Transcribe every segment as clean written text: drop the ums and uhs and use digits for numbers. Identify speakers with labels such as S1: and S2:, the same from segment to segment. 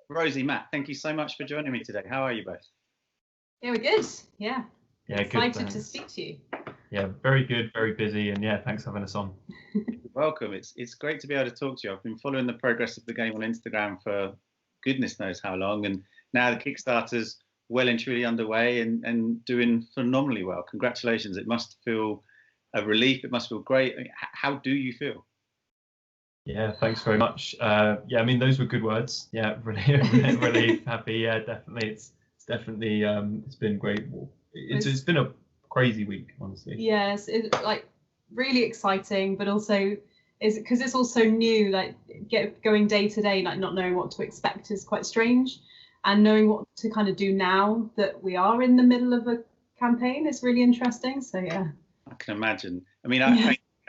S1: Rosie, Matt, thank you so much for joining me today. How are you both?
S2: Yeah, we're good. Yeah.
S3: Yeah,
S2: excited
S3: good,
S2: to speak to you.
S3: Yeah, very good, very busy, and yeah, thanks for having us on.
S1: Welcome. It's great to be able to talk to you. I've been following the progress of the game on Instagram for goodness knows how long, and now the Kickstarter's well and truly underway and doing phenomenally well. Congratulations. It must feel a relief. It must feel great. How do you feel?
S3: Yeah, thanks very much. Yeah, I mean, those were good words. Yeah, really happy. Yeah, definitely. It's definitely it's been great. It's been a crazy week, honestly.
S2: Yes, it's like really exciting, but also is because it's also new. Like going day to day, like not knowing what to expect is quite strange, and knowing what to kind of do now that we are in the middle of a campaign is really interesting. So yeah,
S1: I can imagine. I mean,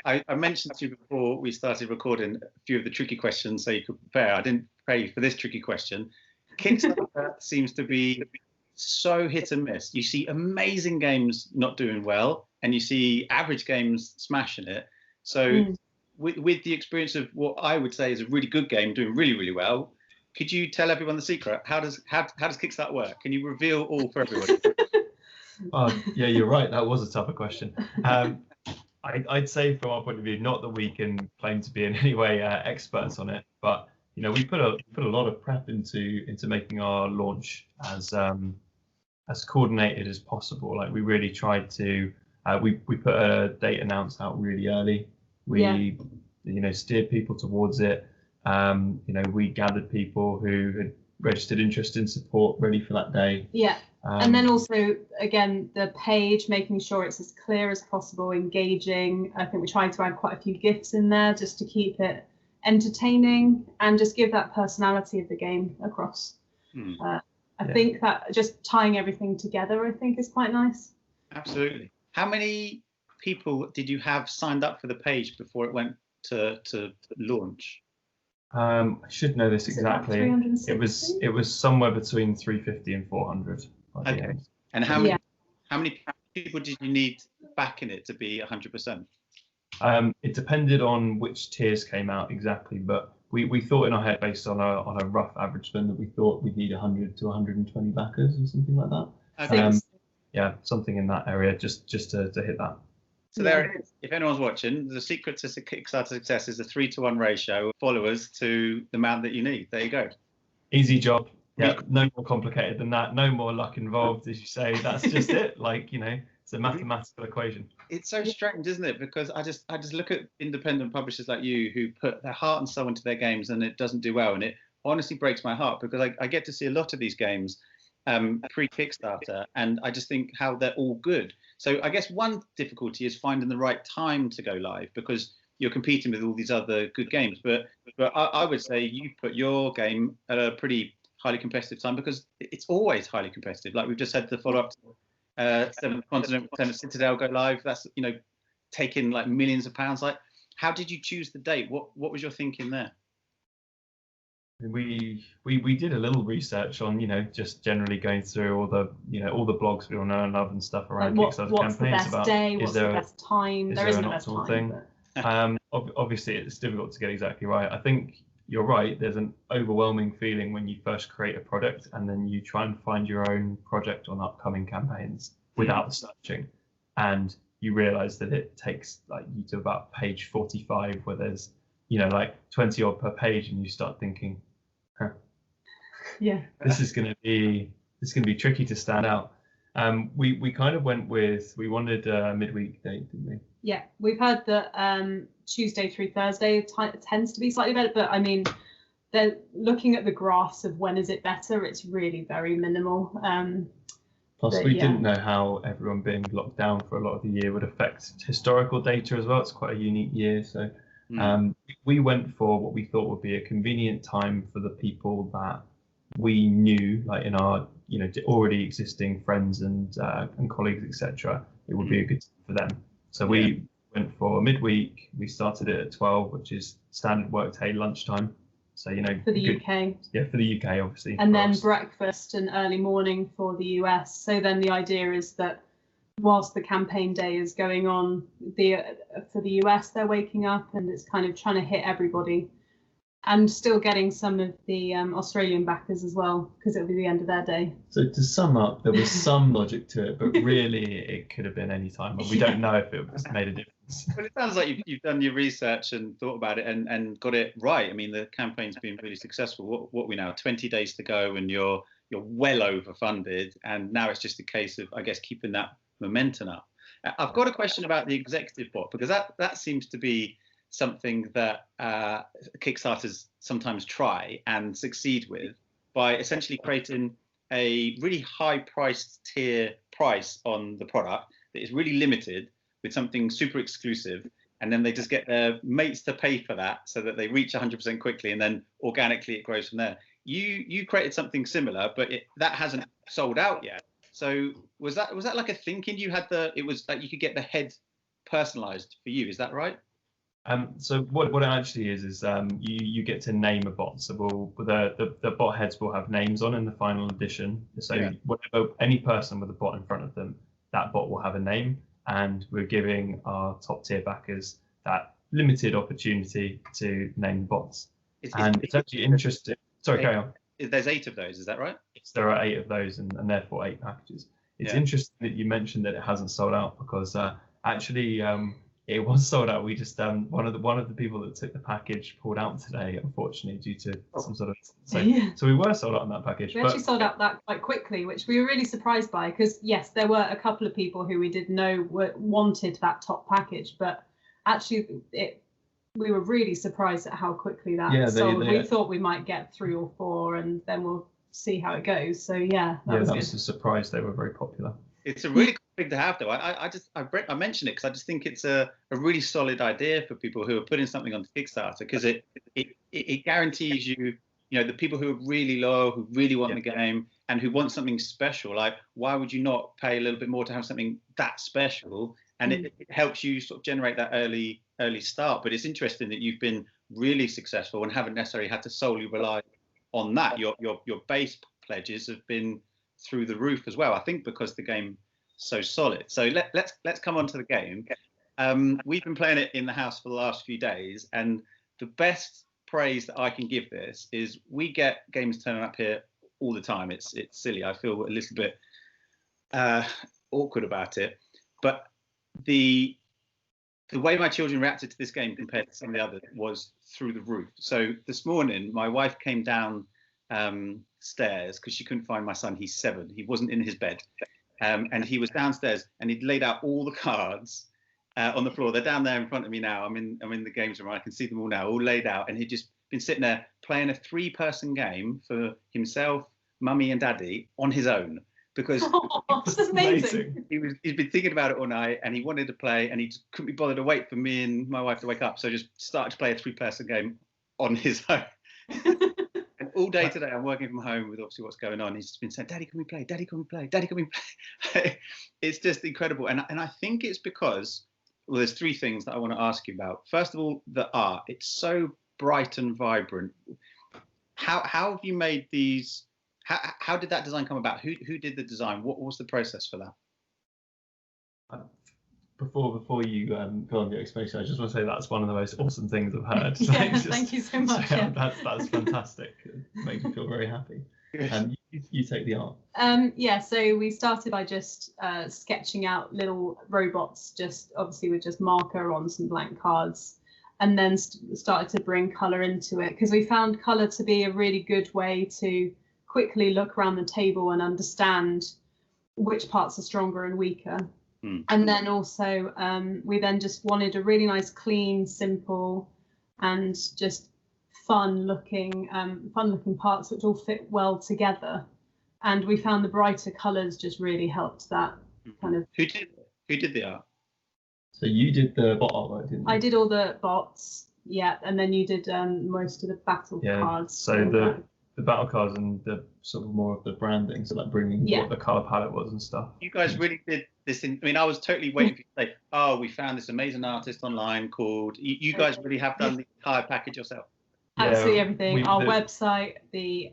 S1: I mentioned to you before we started recording a few of the tricky questions so you could prepare. I didn't prepare you for this tricky question. Kickstarter seems to be so hit and miss. You see amazing games not doing well, and you see average games smashing it. So with the experience of what I would say is a really good game doing really, really well, could you tell everyone the secret? How does Kickstarter work? Can you reveal all for everyone?
S3: Yeah, you're right. That was a tougher question. I'd say from our point of view, not that we can claim to be in any way experts on it, but you know, we put a lot of prep into making our launch as coordinated as possible. Like we really tried to we put a date announced out really early. We steered people towards it. We gathered people who had registered interest in support ready for that day.
S2: Yeah. And then also, again, the page, making sure it's as clear as possible, engaging. I think we tried to add quite a few GIFs in there just to keep it entertaining and just give that personality of the game across. I think that just tying everything together, I think, is quite nice.
S1: Absolutely. How many people did you have signed up for the page before it went to launch?
S3: I should know this exactly. It was somewhere between 350 and 400.
S1: Okay. And how many people did you need back in it to be 100%?
S3: It depended on which tiers came out exactly, but we thought in our head, based on a rough average spend, that we thought we'd need 100 to 120 backers or something like that.
S1: Okay.
S3: Yeah, something in that area, just to hit that.
S1: So there it is. If anyone's watching, the secret to Kickstarter success is a 3-to-1 ratio of followers to the amount that you need. There you go.
S3: Easy job. Yeah, no more complicated than that. No more luck involved, as you say. That's just it. Like, it's a mathematical equation.
S1: It's so strange, isn't it? Because I just look at independent publishers like you who put their heart and soul into their games and it doesn't do well. And it honestly breaks my heart because I get to see a lot of these games pre-Kickstarter, and I just think how they're all good. So I guess one difficulty is finding the right time to go live because you're competing with all these other good games. But I would say you put your game at a pretty highly competitive time because it's always highly competitive. Like we've just had the follow-up to Seventh Continent, Citadel go live. That's taking like millions of pounds. Like, how did you choose the date? What was your thinking there?
S3: We did a little research on just generally going through all the blogs we all know and love and stuff around Kickstarter
S2: campaigns. What's the best day? What's the best time?
S3: There isn't a best time. Obviously, it's difficult to get exactly right. I think you're right. There's an overwhelming feeling when you first create a product and then you try and find your own project on upcoming campaigns without searching, and you realize that it takes like you to about page 45 where there's like 20 odd per page, and you start thinking, this is going to be tricky to stand out. We kind of went with, we wanted a midweek date, didn't we?
S2: Yeah, we've heard that Tuesday through Thursday tends to be slightly better, but I mean, they're looking at the graphs of when is it better, it's really very minimal.
S3: Plus, we didn't know how everyone being locked down for a lot of the year would affect historical data as well. It's quite a unique year, so we went for what we thought would be a convenient time for the people that we knew, like in our already existing friends and colleagues, etc. It would be a good time for them. So we went for midweek. We started it at 12, which is standard workday lunchtime. So
S2: for the UK.
S3: Yeah, for the UK, obviously.
S2: And then breakfast and early morning for the US. So then the idea is that whilst the campaign day is going on, for the US they're waking up, and it's kind of trying to hit everybody and still getting some of the Australian backers as well, because it'll be the end of their day.
S3: So to sum up, there was some logic to it, but really it could have been any time, and we don't know if it was made a difference.
S1: Well, it sounds like you've done your research and thought about it and got it right. I mean, the campaign's been really successful. What we now 20 days to go, and you're well overfunded, and now it's just a case of, I guess, keeping that momentum up. I've got a question about the executive bot, because that seems to be something that Kickstarters sometimes try and succeed with, by essentially creating a really high-priced tier price on the product that is really limited with something super exclusive, and then they just get their mates to pay for that so that they reach 100% quickly, and then organically it grows from there. You created something similar, but that hasn't sold out yet. So was that like a thinking you had? It was that you could get the head personalized for you. Is that right?
S3: So what it actually is you get to name a bot. So the bot heads will have names on in the final edition. So whatever, any person with a bot in front of them, that bot will have a name, and we're giving our top tier backers that limited opportunity to name bots. It's actually interesting. Sorry, carry on.
S1: There's 8 of those, is that right?
S3: There are 8 of those, and therefore 8 packages. It's interesting that you mentioned that it hasn't sold out, because actually it was sold out. We just one of the people that took the package pulled out today, unfortunately, due to some sort of so we were sold out on that package.
S2: We actually sold out that quite quickly, which we were really surprised by, because yes, there were a couple of people who we did know wanted that top package, but actually we were really surprised at how quickly that sold. We thought we might get 3 or 4, and then we'll see how it goes. So that was
S3: a surprise. They were very popular.
S1: It's a really cool thing to have, though. I mention it because I just think it's a really solid idea for people who are putting something onto Kickstarter, because it guarantees you the people who are really loyal, who really want the game, and who want something special. Like, why would you not pay a little bit more to have something that special? And it helps you sort of generate that early start. But it's interesting that you've been really successful and haven't necessarily had to solely rely on that. Your base pledges have been through the roof as well, I think, because the game's so solid. So let's come on to the game. We've been playing it in the house for the last few days, and the best praise that I can give this is we get games turning up here all the time. It's silly. I feel a little bit awkward about it, but the way my children reacted to this game compared to some of the others was through the roof. So this morning, my wife came down stairs because she couldn't find my son. He's 7. He wasn't in his bed, and he was downstairs, and he'd laid out all the cards on the floor. They're down there in front of me now. I'm in the games room. I can see them all now, all laid out, and he'd just been sitting there playing a 3-person game for himself, mummy, and daddy on his own. Because
S2: that's amazing.
S1: He'd been thinking about it all night, and he wanted to play, and he just couldn't be bothered to wait for me and my wife to wake up. So just started to play a 3-person game on his own. And all day today, I'm working from home with obviously what's going on. He's just been saying, "Daddy, can we play? Daddy, can we play? Daddy, can we play?" It's just incredible, and I think it's because, well, there's 3 things that I want to ask you about. First of all, the art. It's so bright and vibrant. How have you made these? How did that design come about? Who did the design? What was the process for that?
S3: Before you go on the explanation, I just want to say that's one of the most awesome things I've heard.
S2: Thank you so much.
S3: That's fantastic. It makes me feel very happy. You take the art.
S2: So we started by just sketching out little robots, just obviously with just marker on some blank cards, and then started to bring colour into it, because we found colour to be a really good way to quickly look around the table and understand which parts are stronger and weaker. And then also we then just wanted a really nice, clean, simple, and just fun looking parts which all fit well together. And we found the brighter colours just really helped that kind of.
S1: Who did the art?
S3: So you did the bot artwork, didn't you?
S2: I did all the bots, and then you did most of the battle cards.
S3: So the battle cards and the sort of more of the branding, so like bringing what the colour palette was and stuff.
S1: You guys really did this. I mean, I was totally waiting for you to say, "Oh, we found this amazing artist online called." You guys really have done the entire package yourself.
S2: Absolutely everything. Our website, the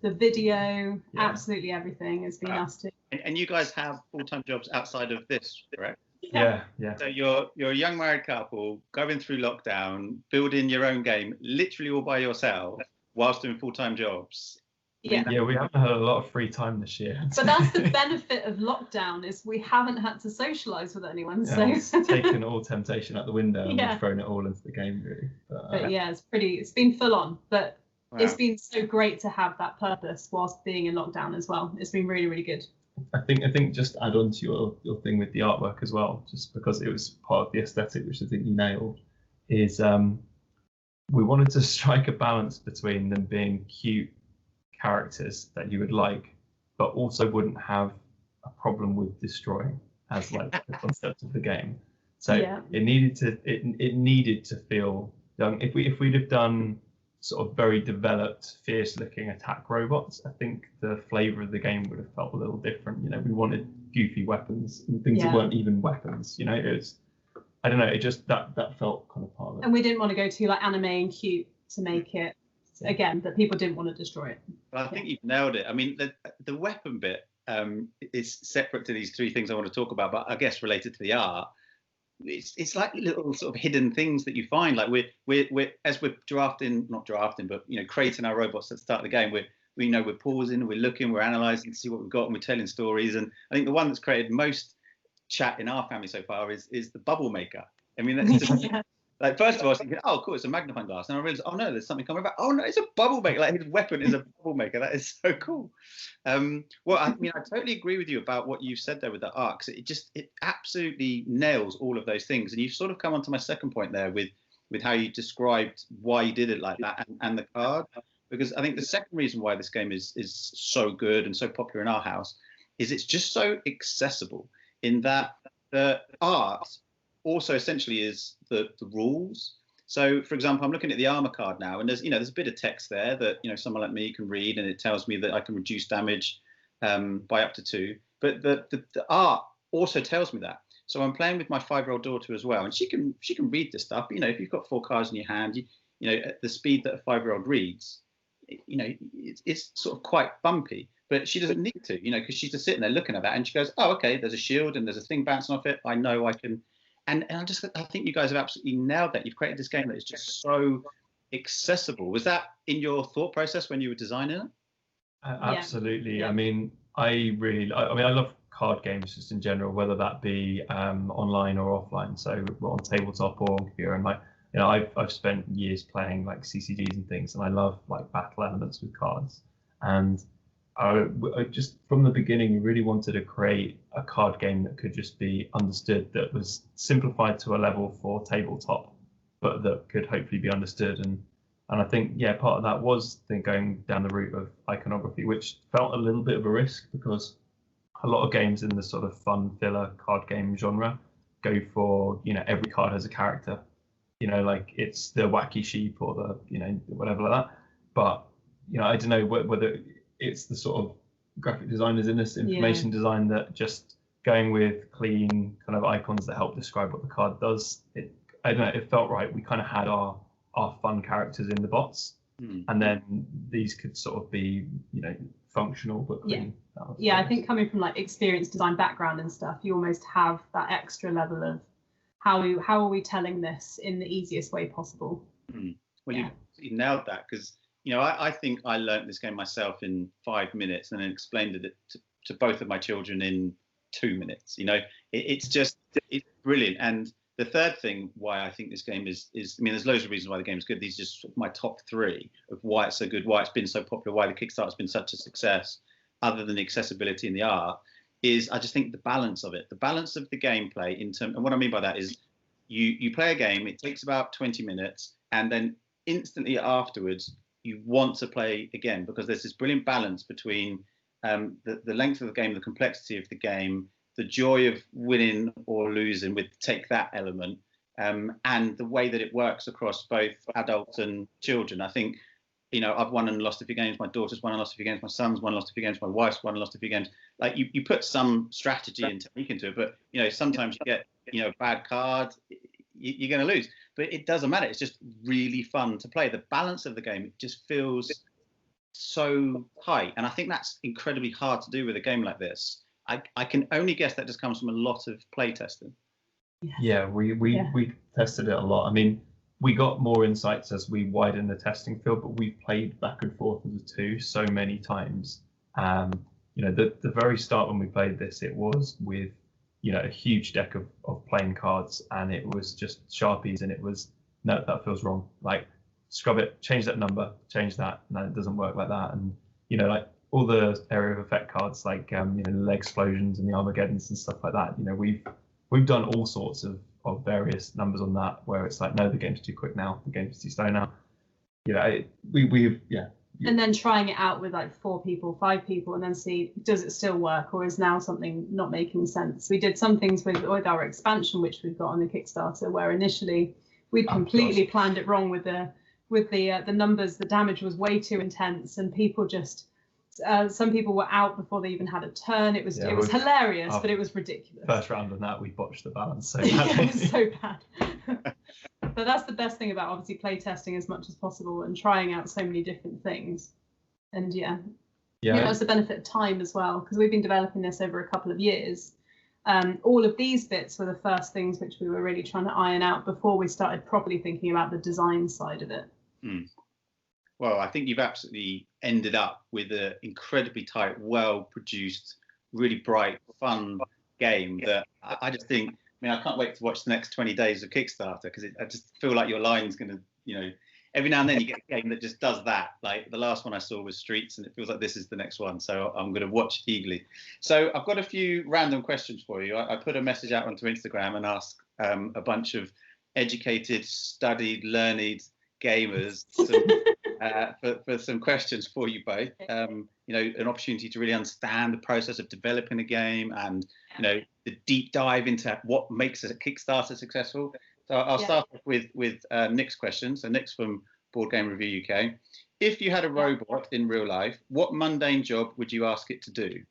S2: video, absolutely everything has been us too.
S1: And you guys have full-time jobs outside of this, correct?
S3: Yeah.
S1: So you're a young married couple going through lockdown, building your own game, literally all by yourself, whilst doing full-time jobs.
S2: Yeah.
S3: We haven't had a lot of free time this year.
S2: But that's the benefit of lockdown, is we haven't had to socialise with anyone.
S3: It's taken all temptation out the window and we've thrown it all into the game, really.
S2: But yeah, it's been full on. But it's been so great to have that purpose whilst being in lockdown as well. It's been really, really good.
S3: I think just to add on to your thing with the artwork as well, just because it was part of the aesthetic, which I think you nailed, is we wanted to strike a balance between them being cute characters that you would like, but also wouldn't have a problem with destroying, as like the concept of the game. So it needed to feel young. If we'd have done sort of very developed, fierce-looking attack robots, I think the flavour of the game would have felt a little different. You know, we wanted goofy weapons and things that weren't even weapons. You know, it was, I don't know, it just that felt kind of part of it.
S2: And we didn't want to go too like anime and cute to make it again that people didn't want to destroy it.
S1: Well, I think you've nailed it. I mean, the weapon bit is separate to these three things I want to talk about, but I guess related to the art. It's like little sort of hidden things that you find. Like we're as we're not drafting, but you know, creating our robots at the start of the game. We're pausing, we're looking, we're analysing to see what we've got, and we're telling stories. And I think the one that's created most chat in our family so far is the bubble maker. I mean, that's just, like, first of all, I was thinking, oh, cool, it's a magnifying glass. And I realised, oh no, there's something coming back. Oh no, it's a bubble maker. Like his weapon is a bubble maker. That is so cool. Well, I mean, I totally agree with you about what you said there with the art, because it absolutely nails all of those things. And you've sort of come on to my second point there with how you described why you did it like that and the card. Because I think the second reason why this game is so good and so popular in our house is it's just so accessible, in that the art also essentially is the rules. So, for example, I'm looking at the armor card now, and there's a bit of text there that someone like me can read, and it tells me that I can reduce damage by up to 2. But the art also tells me that. So I'm playing with my 5-year-old daughter as well, and she can read this stuff. But, if you've got 4 cards in your hand, at the speed that a 5-year-old reads, it's sort of quite bumpy. But she doesn't need to, because she's just sitting there looking at that, and she goes, "Oh, okay, there's a shield and there's a thing bouncing off it. I know I can." And I think you guys have absolutely nailed that. You've created this game that is just so accessible. Was that in your thought process when you were designing it?
S3: Absolutely. Yeah. I mean, I love card games just in general, whether that be online or offline. So we're on tabletop or on computer, and I've spent years playing like CCGs and things, and I love like battle elements with cards. And I just from the beginning really wanted to create a card game that could just be understood, that was simplified to a level for tabletop, but that could hopefully be understood. And I think part of that was then going down the route of iconography, which felt a little bit of a risk, because a lot of games in the sort of fun filler card game genre go for every card has a character, like it's the wacky sheep or the whatever like that. But I don't know whether it's the sort of graphic designers in this information design that just going with clean kind of icons that help describe what the card does. I don't know, it felt right. We kind of had our fun characters in the bots, and then these could sort of be functional but clean.
S2: I think coming from like experienced design background and stuff, you almost have that extra level of how are we telling this in the easiest way possible.
S1: Well, you nailed that, because I think I learnt this game myself in 5 minutes and then explained it to both of my children in 2 minutes. It's brilliant. And the third thing why I think this game is there's loads of reasons why the game's good. These are just my top 3 of why it's so good, why it's been so popular, why the Kickstarter's been such a success, other than the accessibility and the art, is I just think the balance of it, the balance of the gameplay and what I mean by that is you play a game, it takes about 20 minutes, and then instantly afterwards, you want to play again, because there's this brilliant balance between the length of the game, the complexity of the game, the joy of winning or losing with take that element, and the way that it works across both adults and children. I think, I've won and lost a few games. My daughter's won and lost a few games. My son's won and lost a few games. My wife's won and lost a few games. Like you put some strategy and technique into it, but sometimes you get a bad card, you're going to lose. But it doesn't matter. It's just really fun to play. The balance of the game just feels so tight, and I think that's incredibly hard to do with a game like this. I can only guess that just comes from a lot of play testing.
S3: Yeah, we tested it a lot. I mean, we got more insights as we widened the testing field, but we played back and forth with the two so many times. The very start when we played this, it was with, a huge deck of playing cards, and it was just Sharpies, and it was, no, that feels wrong. Like, scrub it, change that number, change that. No, it doesn't work like that. And, like all the area of effect cards, like, the leg explosions and the Armageddons and stuff like that, we've done all sorts of various numbers on that, where it's like, no, the game's too quick now, the game's too slow now. We've
S2: And then trying it out with like 4 people, 5 people, and then see, does it still work, or is now something not making sense? We did some things with our expansion, which we've got on the Kickstarter, where initially we'd completely planned it wrong with the numbers. The damage was way too intense, and people just some people were out before they even had a turn. It was hilarious, but it was ridiculous.
S3: First round on that, we botched the balance so
S2: badly. Yeah, it was so bad. But that's the best thing about obviously play testing as much as possible and trying out so many different things. And it's the benefit of time as well, because we've been developing this over a couple of years. All of these bits were the first things which we were really trying to iron out before we started properly thinking about the design side of it.
S1: Well, I think you've absolutely ended up with an incredibly tight, well-produced, really bright, fun game that I just think, I can't wait to watch the next 20 days of Kickstarter, because I just feel like your line's going to, every now and then you get a game that just does that. Like the last one I saw was Streets, and it feels like this is the next one. So I'm going to watch eagerly. So I've got a few random questions for you. I put a message out onto Instagram and asked a bunch of educated, studied, learned gamers for some questions for you both. An opportunity to really understand the process of developing a game, and the deep dive into what makes a Kickstarter successful. So I'll start off with Nick's question. So Nick's from Board Game Review UK. If you had a robot in real life, what mundane job would you ask it to do?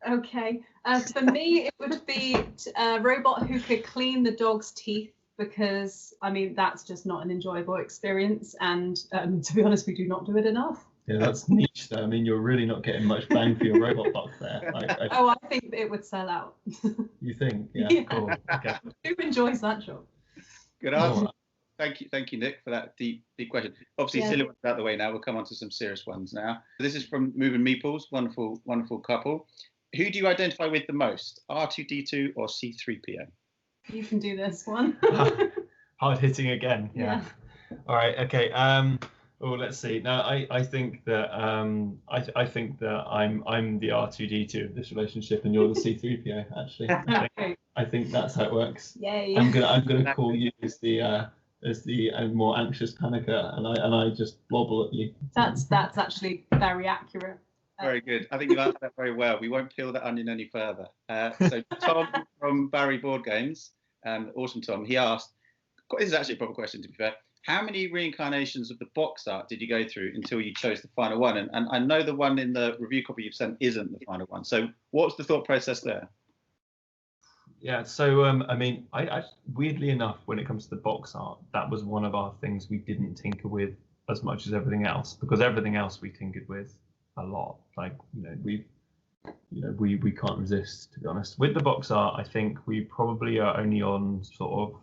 S2: Okay. For me, it would be a robot who could clean the dog's teeth, because that's just not an enjoyable experience, and to be honest, we do not do it enough.
S3: Yeah, that's niche though. You're really not getting much bang for your robot buck there.
S2: I think it would sell out.
S3: You think? Yeah. Cool. Okay.
S2: Who enjoys that job?
S1: Good answer. Thank you, Nick, for that deep question. Obviously, silly ones out the way now. We'll come on to some serious ones now. This is from Moving Meeples, wonderful couple. Who do you identify with the most, R2D2 or C3PO?
S2: You can do this one.
S3: Hard hitting again. Yeah. All right. Okay. Let's see. Now, I think that I think that I'm the R2D2 of this relationship, and you're the C3PO. Actually, I think that's how it works.
S2: Yay.
S3: I'm gonna call you as the more anxious panicker, and I just blobble at you.
S2: That's actually very accurate.
S1: Very good. I think you've answered that very well. We won't peel that onion any further. So Tom from Barry Board Games, awesome Tom, he asked, this is actually a proper question to be fair, how many reincarnations of the box art did you go through until you chose the final one? And I know the one in the review copy you've sent isn't the final one. So what's the thought process there?
S3: Yeah, so I weirdly enough, when it comes to the box art, that was one of our things we didn't tinker with as much as everything else, because everything else we tinkered with a lot. Like, we can't resist, to be honest. With the box art, I think we probably are only on sort of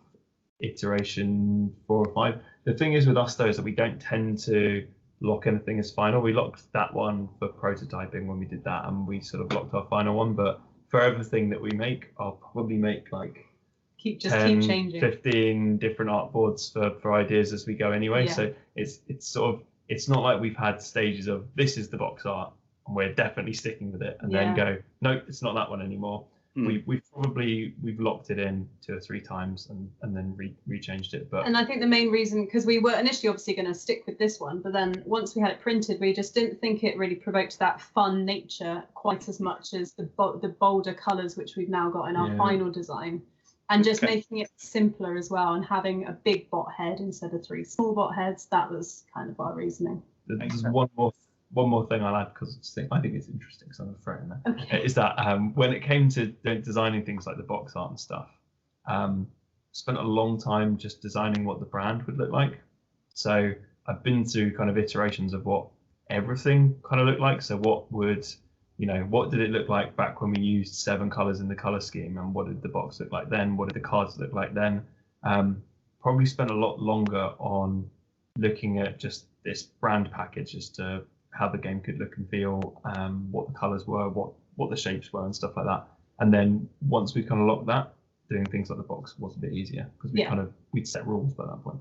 S3: iteration 4 or 5. The thing is with us though is that we don't tend to lock anything as final. We locked that one for prototyping when we did that, and we sort of locked our final one. But for everything that we make, I'll probably make like
S2: keep changing
S3: 15 different artboards for ideas as we go anyway. So it's sort of, it's not like we've had stages of this is the box art and we're definitely sticking with it, and then go, no, it's not that one anymore. We've locked it in 2 or 3 times and then rechanged it.
S2: And I think the main reason, because we were initially obviously going to stick with this one, but then once we had it printed, we just didn't think it really provoked that fun nature quite as much as the bolder colours which we've now got in our final design, and just making it simpler as well, and having a big bot head instead of 3 small bot heads. That was kind of our reasoning.
S3: There's one more thing I'll add, because I think it's interesting, so I'm going to throw it in there.
S2: Okay.
S3: Is that when it came to designing things like the box art and stuff, spent a long time just designing what the brand would look like. So I've been through kind of iterations of what everything kind of looked like. So what would what did it look like back when we used 7 colors in the color scheme, and what did the box look like then? What did the cards look like then? Probably spent a lot longer on looking at just this brand package as to how the game could look and feel, what the colors were, what the shapes were, and stuff like that. And then once we kind of locked that, doing things like the box was a bit easier because we'd set rules by that point.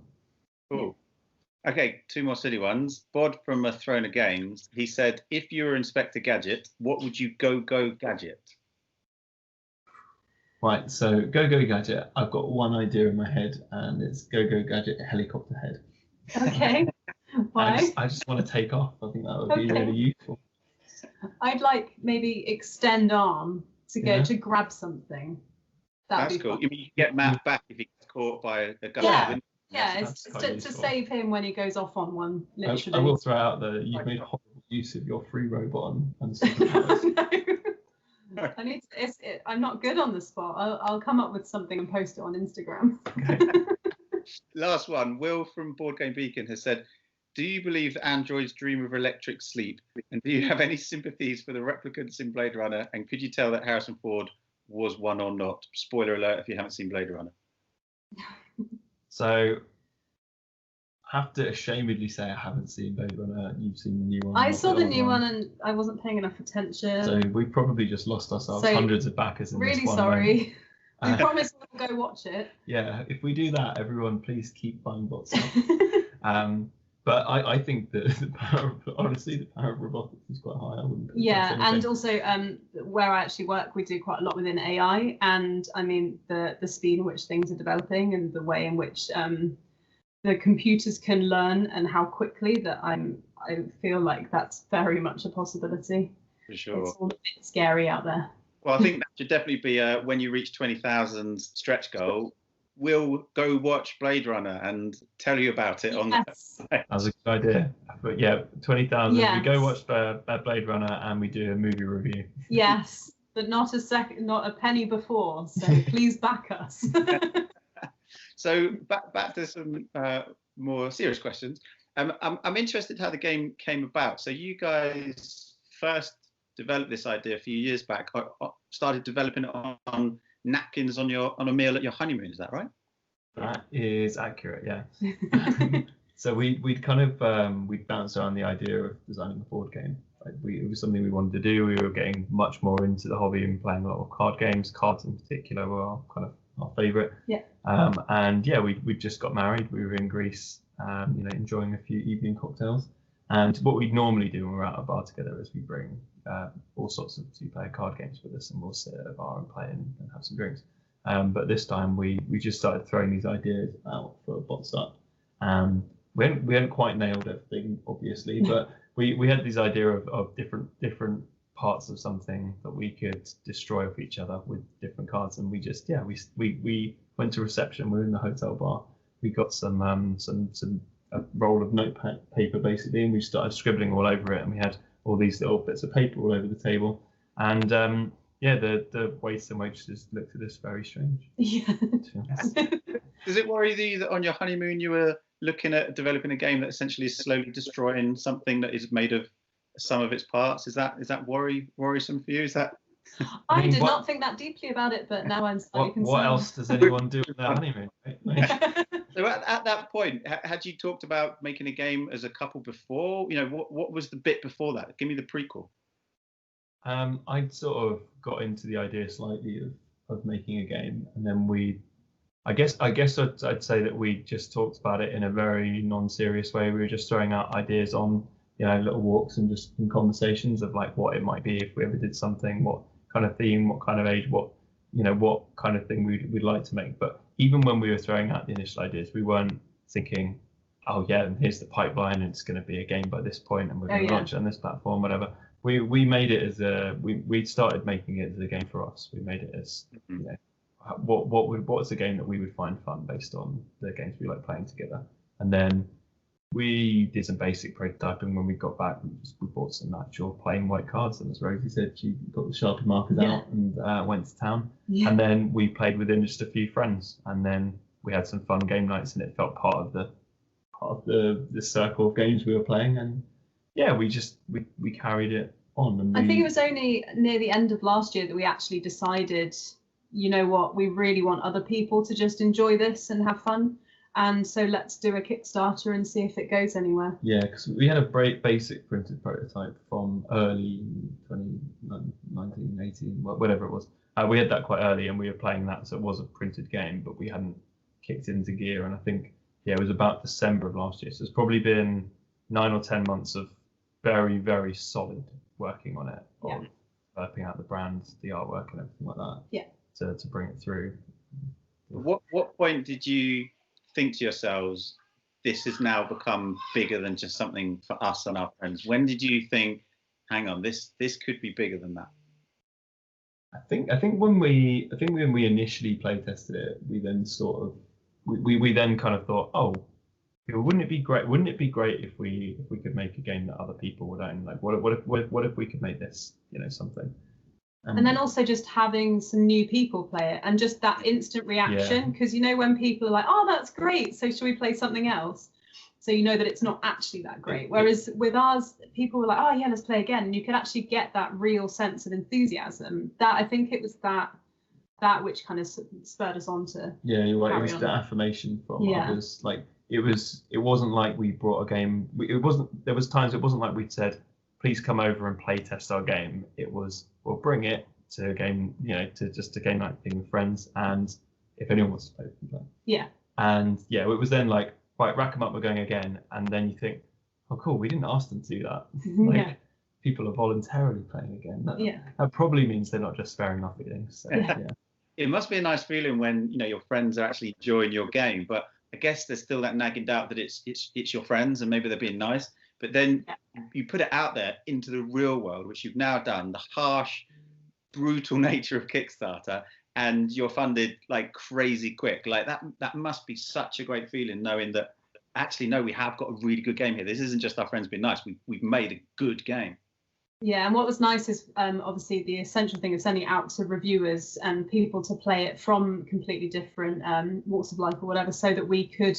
S1: Cool. Okay, 2 more silly ones. Bod from a Throne of Games, he said, if you were Inspector Gadget, what would you go Gadget?
S3: Right, so go Gadget. I've got one idea in my head, and it's go Gadget helicopter head.
S2: Okay. Why?
S3: I just want to take off. I think that would be really useful.
S2: I'd like maybe extend arm to go to grab something.
S1: That's cool. You mean you can get Matt back if he gets caught by a gun?
S2: Yeah, it's to save him when he goes off on one, literally.
S3: I will throw out that you've made horrible use of your free robot and superpowers.
S2: No. I'm not good on the spot. I'll come up with something and post it on Instagram.
S3: Okay.
S1: Last one. Will from Board Game Beacon has said, do you believe that androids dream of electric sleep? And do you have any sympathies for the replicants in Blade Runner? And could you tell that Harrison Ford was one or not? Spoiler alert if you haven't seen Blade Runner.
S3: So I have to ashamedly say I haven't seen Blade Runner. You've seen the new one.
S2: I saw the new one and I wasn't paying enough attention.
S3: So we probably just lost ourselves hundreds of backers in this one. Really
S2: sorry. We promise we'll go watch it.
S3: Yeah, if we do that, everyone please keep buying bots up. But I think that the power of robotics is quite high. I wouldn't.
S2: And also where I actually work, we do quite a lot within AI, and I mean the speed in which things are developing and the way in which the computers can learn and how quickly that I feel like that's very much a possibility.
S1: For sure.
S2: It's all a bit scary out there.
S1: Well, I think that should definitely be when you reach 20,000 stretch goal. We'll go watch Blade Runner and tell you about it on the website.
S3: That's a good idea. But yeah, 20,000. We go watch Blade Runner and we do a movie review.
S2: Yes, but not a penny before. So please back us.
S1: So back to some more serious questions. I'm interested how the game came about. So you guys first developed this idea a few years back. Started developing it on napkins on a meal at your honeymoon, is that right?
S3: That is accurate, yeah. So we'd kind of we'd bounced around the idea of designing a board game. It was something we wanted to do. We were getting much more into the hobby and playing a lot of card games. Cards in particular were our favourite.
S2: Yeah.
S3: And yeah, we just got married. We were in Greece, enjoying a few evening cocktails. And what we'd normally do when we're at a bar together is we bring all sorts of 2-player card games with us, and we'll sit at a bar and play and have some drinks. But this time we just started throwing these ideas out for a bot up. We hadn't quite nailed everything, obviously, but we had this idea of different parts of something that we could destroy with each other with different cards, and we went to reception. We were in the hotel bar. We got some a roll of paper basically, and we started scribbling all over it, and we had all these little bits of paper all over the table, and the waiters and waitresses looked at us very strange.
S2: Yeah.
S1: Does it worry you that on your honeymoon you were looking at developing a game that essentially is slowly destroying something that is made of some of its parts? Is that worrisome for you? Is that?
S2: I did not think that deeply about it, but now I'm slightly concerned.
S3: What else does anyone do on their honeymoon?
S1: So at that point, had you talked about making a game as a couple before? What was the bit before that? Give me the prequel.
S3: I'd sort of got into the idea slightly of making a game, and then I guess I'd say that we just talked about it in a very non-serious way. We were just throwing out ideas on little walks and just in conversations of like what it might be if we ever did something, what kind of theme, what kind of age, what kind of thing we'd like to make. But even when we were throwing out the initial ideas, we weren't thinking, oh yeah, and here's the pipeline, and it's going to be a game by this point, and we're going to launch it on this platform, whatever. We made it as we started making it as a game for us. We made it as what's a game that we would find fun based on the games we like playing together. And then we did some basic prototyping. When we got back, we bought some actual plain white cards, and as Rosie said, she got the Sharpie markers out and went to town. Yeah. And then we played within just a few friends, and then we had some fun game nights, and it felt part of the circle of games we were playing. And yeah, we carried it on. And
S2: I think it was only near the end of last year that we actually decided, you know what, we really want other people to just enjoy this and have fun. And so let's do a Kickstarter and see if it goes anywhere.
S3: Yeah, because we had a basic printed prototype from early 2019, 18, whatever it was. We had that quite early and we were playing that, so it was a printed game, but we hadn't kicked into gear. And I think, yeah, it was about December of last year. So it's probably been 9 or 10 months of very, very solid working on it, of developing out the brand, the artwork and everything like that.
S2: Yeah.
S3: To bring it through.
S1: What point did you think to yourselves, this has now become bigger than just something for us and our friends? When did you think, hang on, this could be bigger than that?
S3: I think when we initially play tested it, we then sort of we then kind of thought, oh, wouldn't it be great if we could make a game that other people would own? Like, what if we could make this, you know, something?
S2: And then also just having some new people play it and just that instant reaction, because you know when people are like, oh, that's great, so should we play something else? So you know that it's not actually that great. Whereas with ours, people were like, oh yeah, let's play again. And you could actually get that real sense of enthusiasm. That I think it was that which kind of spurred us on to. Yeah, you're right. It was the
S3: affirmation from others. Like it wasn't like we brought a game. There was times it wasn't like we'd said, please come over and play test our game. It was, we'll bring it to a game, you know, to just a game night thing with friends, and if anyone wants to play, we can play.
S2: Yeah.
S3: And yeah, it was then like, right, rack them up, we're going again, and then you think, oh cool, we didn't ask them to do that. Like, people are voluntarily playing again. That probably means they're not just sparing off again. So,
S1: It must be a nice feeling when, you know, your friends are actually enjoying your game, but I guess there's still that nagging doubt that it's your friends and maybe they're being nice. But then you put it out there into the real world, which you've now done, the harsh, brutal nature of Kickstarter, and you're funded like crazy quick. Like that must be such a great feeling, knowing that actually, no, we have got a really good game here. This isn't just our friends being nice. We've made a good game.
S2: Yeah, and what was nice is obviously the essential thing of sending it out to reviewers and people to play it from completely different walks of life or whatever, so that we could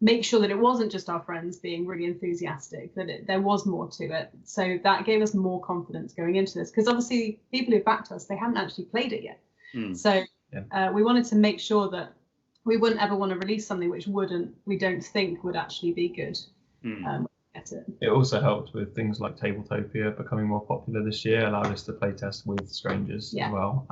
S2: make sure that it wasn't just our friends being really enthusiastic, that there was more to it. So that gave us more confidence going into this, because obviously people who backed us, they hadn't actually played it yet. So we wanted to make sure that we wouldn't ever want to release something which we don't think would actually be good.
S3: It also helped with things like Tabletopia becoming more popular this year, allowed us to play test with strangers as well.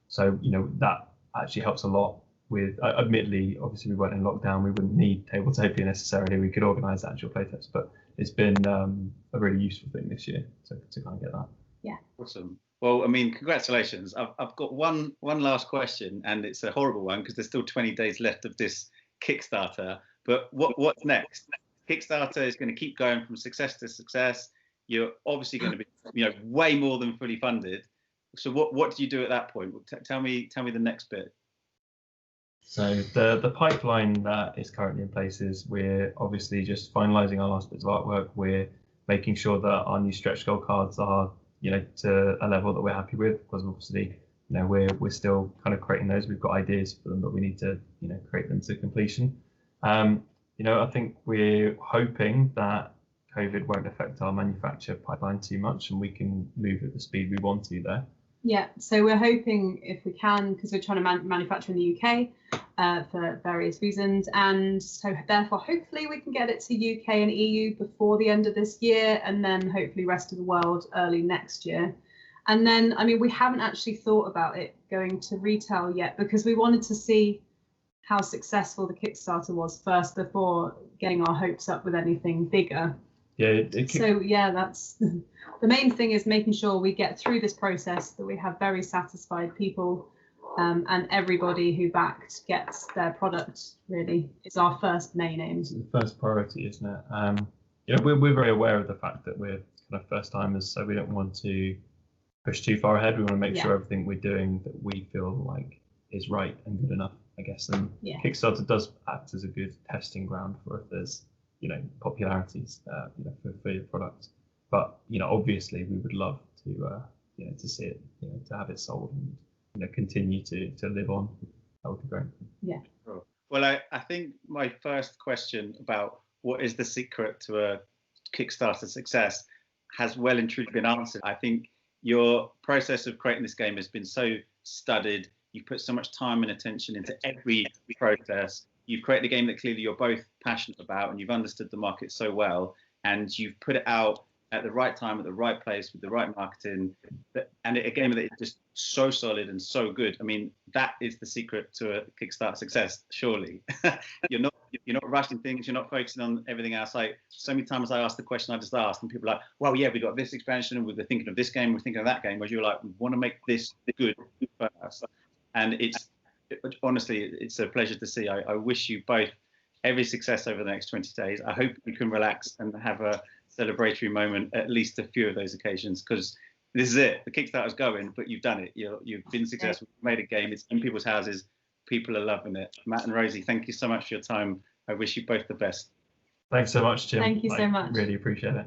S3: So, you know, that actually helps a lot with, admittedly, obviously we weren't in lockdown, we wouldn't need Tabletopia necessarily, we could organise actual playtest, but it's been a really useful thing this year to kind of get that.
S2: Yeah.
S1: Awesome. Well, I mean, congratulations. I've got one last question, and it's a horrible one because there's still 20 days left of this Kickstarter, but what's next? Kickstarter is going to keep going from success to success. You're obviously going to be, you know, way more than fully funded. So what do you do at that point? Tell me the next bit.
S3: So the pipeline that is currently in place is we're obviously just finalising our last bits of artwork. We're making sure that our new stretch goal cards are, you know, to a level that we're happy with, because obviously, you know, we're still kind of creating those. We've got ideas for them, but we need to, you know, create them to completion. You know, I think we're hoping that COVID won't affect our manufacture pipeline too much, and we can move at the speed we want to there.
S2: Yeah, so we're hoping, if we can, because we're trying to manufacture in the UK for various reasons, and so therefore hopefully we can get it to UK and EU before the end of this year, and then hopefully rest of the world early next year. And then, I mean, we haven't actually thought about it going to retail yet, because we wanted to see how successful the Kickstarter was first before getting our hopes up with anything bigger.
S3: Yeah.
S2: So yeah, that's the main thing, is making sure we get through this process, that we have very satisfied people, and everybody who backed gets their product. Really, is our first main aim.
S3: It's the first priority, isn't it? You know, we're very aware of the fact that we're kind of first timers, so we don't want to push too far ahead. We want to make sure everything we're doing that we feel like is right and good enough, I guess. And Kickstarter does act as a good testing ground for if there's, you know, popularities, you know, for your product. But, you know, obviously we would love to, you know, to see it, you know, to have it sold and, you know, continue to live on. That would be great.
S2: Yeah.
S1: Cool. Well, I think my first question about what is the secret to a Kickstarter success, has well and truly been answered. I think your process of creating this game has been so studied. You've put so much time and attention into every process. You've created a game that clearly you're both passionate about, and you've understood the market so well, and you've put it out at the right time, at the right place, with the right marketing, and a game that is just so solid and so good. I mean, that is the secret to a Kickstarter success, surely. You're not rushing things. You're not focusing on everything else. Like, so many times I ask the question I just asked, and people are like, well, yeah, we got this expansion, and we're thinking of this game, we're thinking of that game. Whereas you're like, we want to make this good first. And honestly, it's a pleasure to see. I wish you both every success over the next 20 days. I hope you can relax and have a celebratory moment at least a few of those occasions, because this is it. The Kickstarter's going, but you've done it. You've been successful. You've made a game. It's in people's houses. People are loving it. Matt and Rosie, thank you so much for your time. I wish you both the best.
S3: Thanks so much, Jim.
S2: Thank you so much.
S3: Really appreciate it.